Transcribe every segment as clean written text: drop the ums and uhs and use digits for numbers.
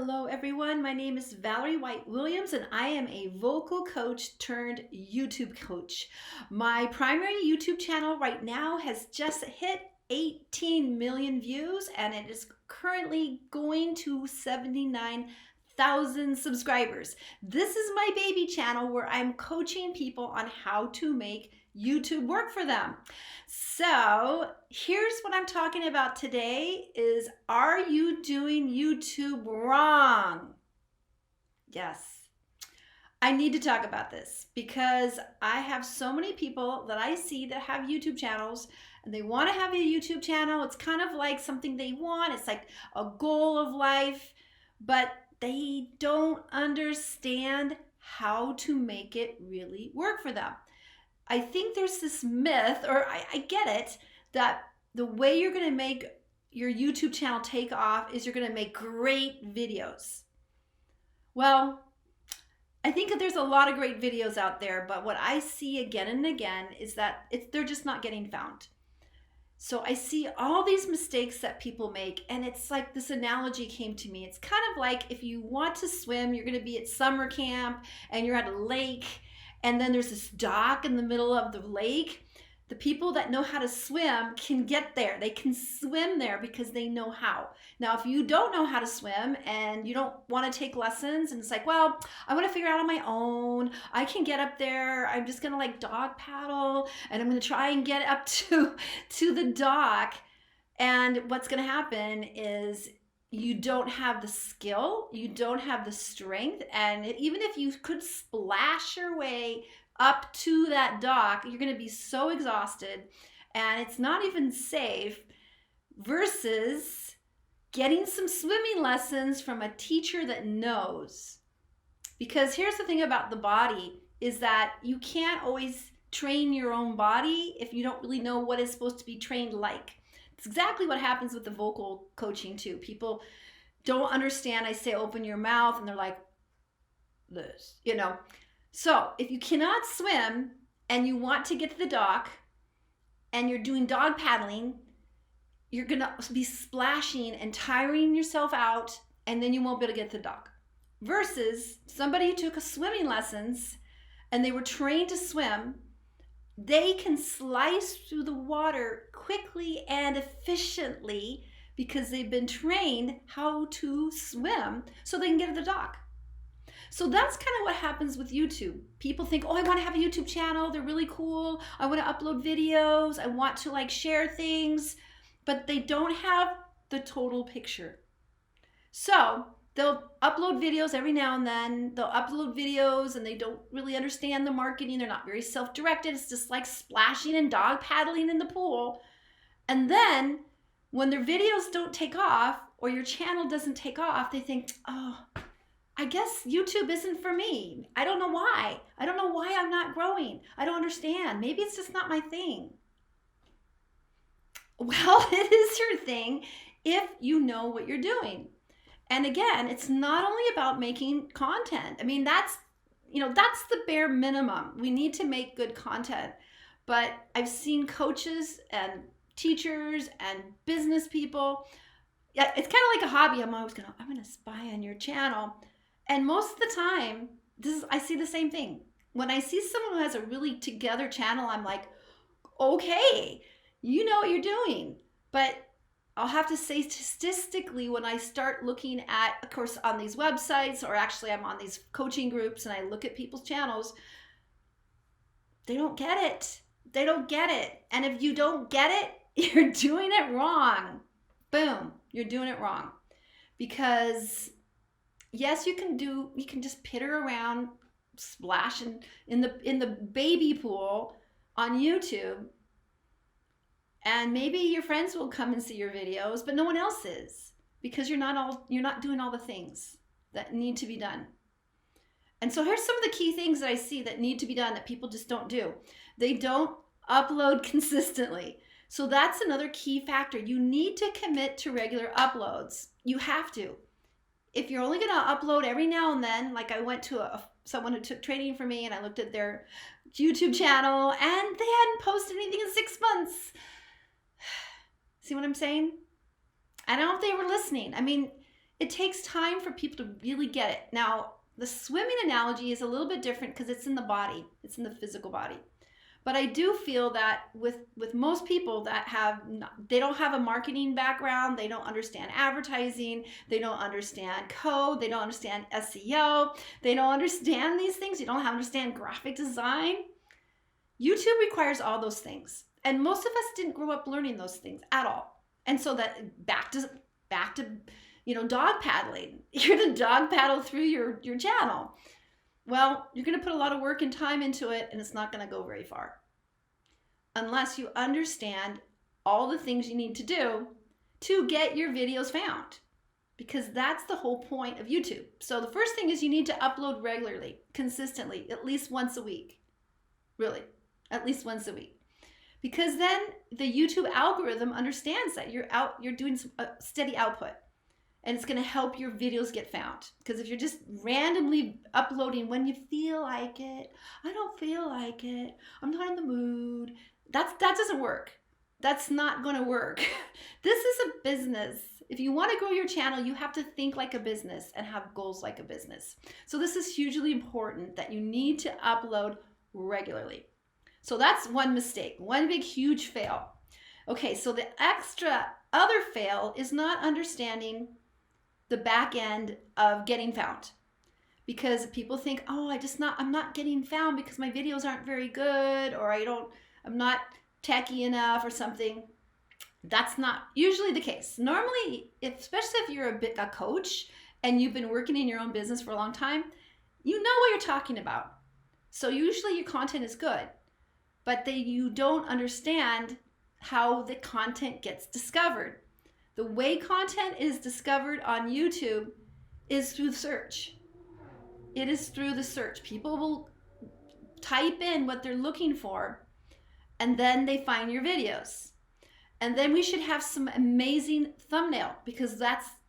Hello everyone, my name is Valerie White-Williams and I am a vocal coach turned YouTube coach. My primary YouTube channel right now has just hit 18 million views and it is currently going to 79,000 subscribers. This is my baby channel where I'm coaching people on how to make YouTube work for them. So here's what I'm talking about today is, are you doing YouTube wrong? Yes. I need to talk about this because I have so many people that I see that have YouTube channels and they want to have a YouTube channel. It's kind of like something they want. It's like a goal of life, but they don't understand how to make it really work for them. I think there's this myth, or I get it, that the way you're going to make your YouTube channel take off is you're going to make great videos. Well, I think that there's a lot of great videos out there, but what I see again and again is that they're just not getting found. So I see all these mistakes that people make, and it's like this analogy came to me. It's kind of like if you want to swim, you're going to be at summer camp and you're at a lake, and then there's this dock in the middle of the lake. The people that know how to swim can get there. They can swim there because they know how. Now, if you don't know how to swim and you don't want to take lessons and it's like, well, I want to figure out on my own. I can get up there. I'm just going to like dog paddle and I'm going to try and get up to the dock. And what's going to happen is you don't have the skill, you don't have the strength, and even if you could splash your way up to that dock, you're going to be so exhausted and it's not even safe, versus getting some swimming lessons from a teacher that knows. Because here's the thing about the body is that you can't always train your own body if you don't really know what it's supposed to be trained like. It's exactly what happens with the vocal coaching too. People don't understand. I say open your mouth and they're like this, So if you cannot swim and you want to get to the dock and you're doing dog paddling, you're going to be splashing and tiring yourself out, and then you won't be able to get to the dock. Versus somebody who took swimming lessons and they were trained to swim, they can slice through the water quickly and efficiently because they've been trained how to swim so they can get to the dock. So that's kind of what happens with YouTube. People think, oh, I want to have a YouTube channel. They're really cool. I want to upload videos. I want to share things, but they don't have the total picture. So they'll upload videos every now and then. They'll upload videos and they don't really understand the marketing. They're not very self-directed. It's just like splashing and dog paddling in the pool. And then when their videos don't take off or your channel doesn't take off, they think, oh, I guess YouTube isn't for me. I don't know why. I don't know why I'm not growing. I don't understand. Maybe it's just not my thing. Well, it is your thing if you know what you're doing. And again, it's not only about making content. I mean, that's the bare minimum. We need to make good content. But I've seen coaches and teachers and business people. Yeah, it's kind of like a hobby. I'm going to spy on your channel. And most of the time, I see the same thing. When I see someone who has a really together channel, I'm like, okay, you know what you're doing. But I'll have to say statistically, when I start looking at, of course, on these websites, or actually I'm on these coaching groups and I look at people's channels, they don't get it. They don't get it. And if you don't get it, you're doing it wrong. Boom, you're doing it wrong. Because yes, you can just pitter around, splash in the baby pool on YouTube. And maybe your friends will come and see your videos, but no one else is, because you're not doing all the things that need to be done. And so here's some of the key things that I see that need to be done that people just don't do. They don't upload consistently. So that's another key factor. You need to commit to regular uploads. You have to. If you're only going to upload every now and then, like I went to someone who took training for me and I looked at their YouTube channel and they hadn't posted anything in 6 months. See what I'm saying? I don't know if they were listening. I mean, it takes time for people to really get it. Now, the swimming analogy is a little bit different because it's in the body, it's in the physical body. But I do feel that with most people that they don't have a marketing background, they don't understand advertising, they don't understand code, they don't understand SEO, they don't understand these things, you don't understand graphic design. YouTube requires all those things. And most of us didn't grow up learning those things at all. And so that back to dog paddling. You're going to dog paddle through your channel. Well, you're going to put a lot of work and time into it, and it's not going to go very far unless you understand all the things you need to do to get your videos found, because that's the whole point of YouTube. So the first thing is you need to upload regularly, consistently, at least once a week. Really, at least once a week. Because then the YouTube algorithm understands that you're doing some steady output. And it's going to help your videos get found. Because if you're just randomly uploading when you feel like it, I don't feel like it, I'm not in the mood, that doesn't work. That's not going to work. This is a business. If you want to grow your channel, you have to think like a business and have goals like a business. So this is hugely important that you need to upload regularly. So that's one mistake, one big huge fail. Okay, so the other fail is not understanding the back end of getting found, because people think, oh, I'm not getting found because my videos aren't very good, or I'm not techy enough or something. That's not usually the case. Normally, especially if you're a coach and you've been working in your own business for a long time, you know what you're talking about. So usually your content is good, but you don't understand how the content gets discovered. The way content is discovered on YouTube is through search. It is through the search. People will type in what they're looking for, and then they find your videos. And then we should have some amazing thumbnail, because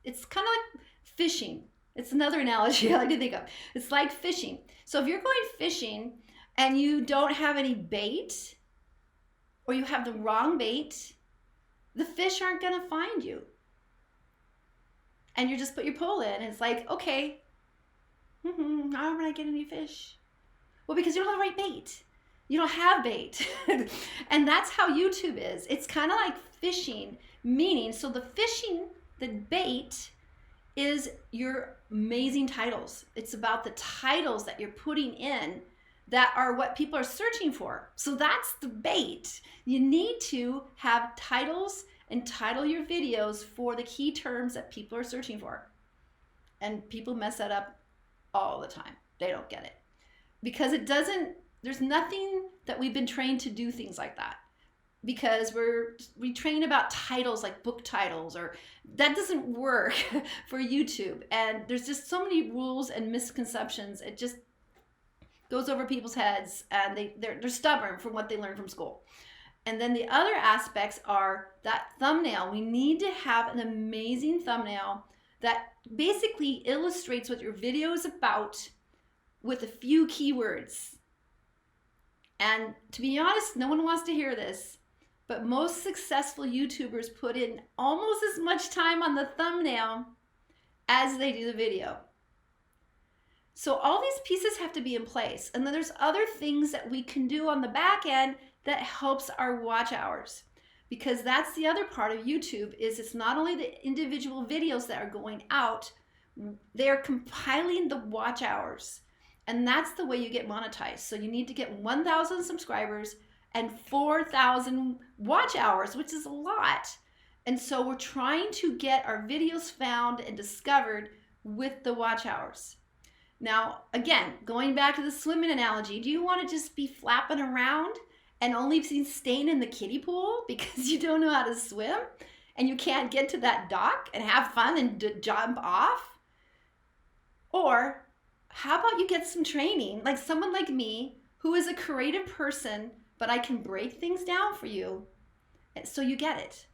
it's kind of like fishing. It's another analogy I like to think of. It's like fishing. So if you're going fishing and you don't have any bait, or you have the wrong bait, the fish aren't going to find you. And you just put your pole in, and it's like, okay, how am I going to get any fish? Well, because you don't have the right bait. You don't have bait. And that's how YouTube is. It's kind of like fishing, meaning, so the bait is your amazing titles. It's about the titles that you're putting in that are what people are searching for. So that's the bait. You need to have titles and title your videos for the key terms that people are searching for. And people mess that up all the time. They don't get it. Because there's nothing that we've been trained to do things like that. Because we train about titles like book titles, or that doesn't work for YouTube. And there's just so many rules and misconceptions. It just goes over people's heads, and they're stubborn from what they learned from school. And then the other aspects are that thumbnail. We need to have an amazing thumbnail that basically illustrates what your video is about with a few keywords. And to be honest, no one wants to hear this, but most successful YouTubers put in almost as much time on the thumbnail as they do the video. So all these pieces have to be in place. And then there's other things that we can do on the back end that helps our watch hours. Because that's the other part of YouTube, is it's not only the individual videos that are going out, they're compiling the watch hours. And that's the way you get monetized. So you need to get 1,000 subscribers and 4,000 watch hours, which is a lot. And so we're trying to get our videos found and discovered with the watch hours. Now, again, going back to the swimming analogy, do you want to just be flapping around and only staying in the kiddie pool because you don't know how to swim and you can't get to that dock and have fun and jump off? Or how about you get some training, like someone like me who is a creative person, but I can break things down for you so you get it,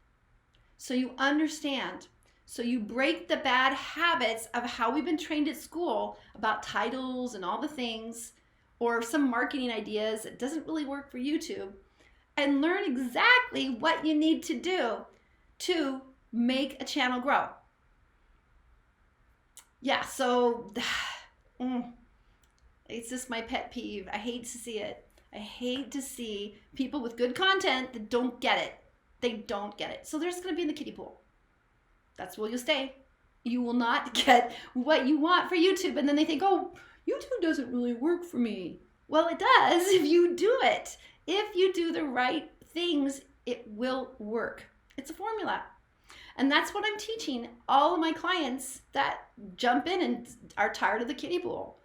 so you understand. So you break the bad habits of how we've been trained at school about titles and all the things, or some marketing ideas that doesn't really work for YouTube, and learn exactly what you need to do to make a channel grow. Yeah, so it's just my pet peeve. I hate to see it. I hate to see people with good content that don't get it. They don't get it. So they're just going to be in the kiddie pool. That's where you'll stay. You will not get what you want for YouTube. And then they think, oh, YouTube doesn't really work for me. Well, it does if you do it. If you do the right things, it will work. It's a formula. And that's what I'm teaching all of my clients that jump in and are tired of the kiddie pool.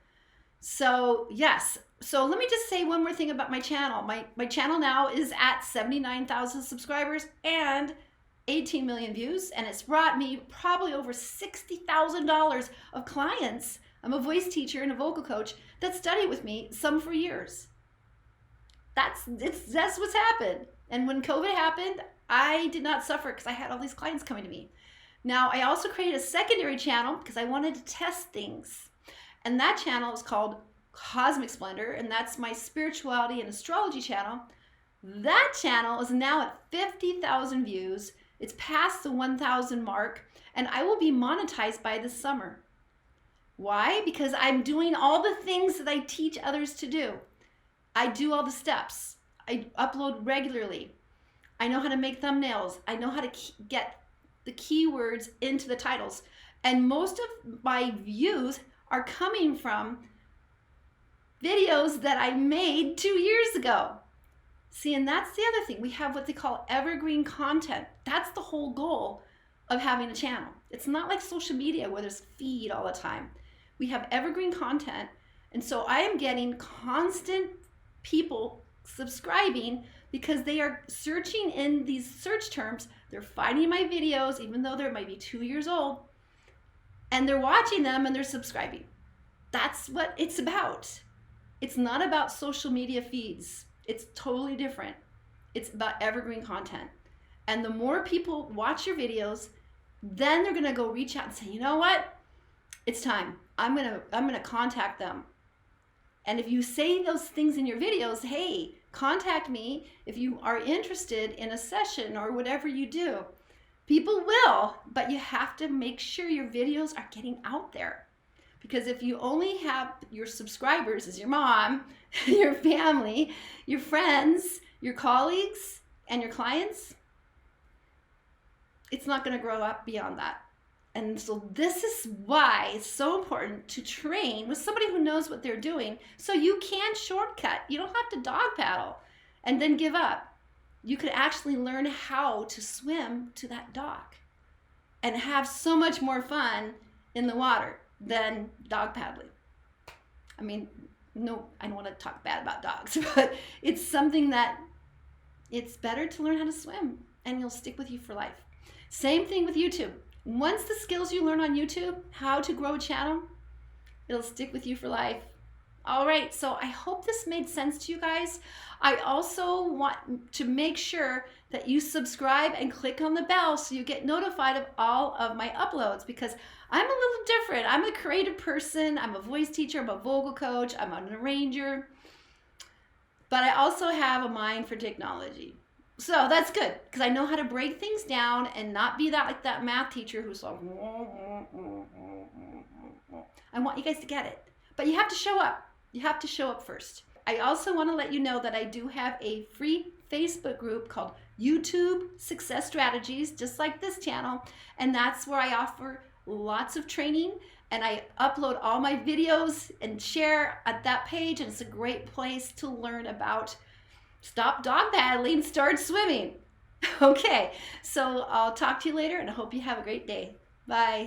So yes, so let me just say one more thing about my channel. My channel now is at 79,000 subscribers and 18 million views, and it's brought me probably over $60,000 of clients. I'm a voice teacher and a vocal coach that study with me, some for years. That's what's happened. And when COVID happened, I did not suffer because I had all these clients coming to me. Now, I also created a secondary channel because I wanted to test things. And that channel is called Cosmic Splendor, and that's my spirituality and astrology channel. That channel is now at 50,000 views. It's past the 1,000 mark, and I will be monetized by this summer. Why? Because I'm doing all the things that I teach others to do. I do all the steps. I upload regularly. I know how to make thumbnails. I know how to get the keywords into the titles. And most of my views are coming from videos that I made 2 years ago. See, and that's the other thing. We have what they call evergreen content. That's the whole goal of having a channel. It's not like social media where there's feed all the time. We have evergreen content. And so I am getting constant people subscribing because they are searching in these search terms. They're finding my videos, even though they might be 2 years old, and they're watching them and they're subscribing. That's what it's about. It's not about social media feeds. It's totally different. It's about evergreen content. And the more people watch your videos, then they're gonna go reach out and say, you know what? It's time. I'm gonna contact them. And if you say those things in your videos, hey, contact me if you are interested in a session or whatever you do. People will, but you have to make sure your videos are getting out there. Because if you only have your subscribers as your mom, your family, your friends, your colleagues, and your clients, it's not going to grow up beyond that. And so this is why it's so important to train with somebody who knows what they're doing so you can shortcut. You don't have to dog paddle and then give up. You could actually learn how to swim to that dock and have so much more fun in the water than dog paddling. I mean, no, I don't want to talk bad about dogs, but it's something that it's better to learn how to swim and you'll stick with you for life. Same thing with YouTube. Once the skills you learn on YouTube, how to grow a channel, it'll stick with you for life. All right, so I hope this made sense to you guys. I also want to make sure that you subscribe and click on the bell so you get notified of all of my uploads, because I'm a little different. I'm a creative person. I'm a voice teacher. I'm a vocal coach. I'm an arranger. But I also have a mind for technology. So that's good, because I know how to break things down and not be like that math teacher who's like, I want you guys to get it. But you have to show up. You have to show up first. I also want to let you know that I do have a free Facebook group called YouTube Success Strategies, just like this channel. And that's where I offer lots of training, and I upload all my videos and share at that page. And it's a great place to learn about stop dog paddling, start swimming. Okay, so I'll talk to you later, and I hope you have a great day. Bye.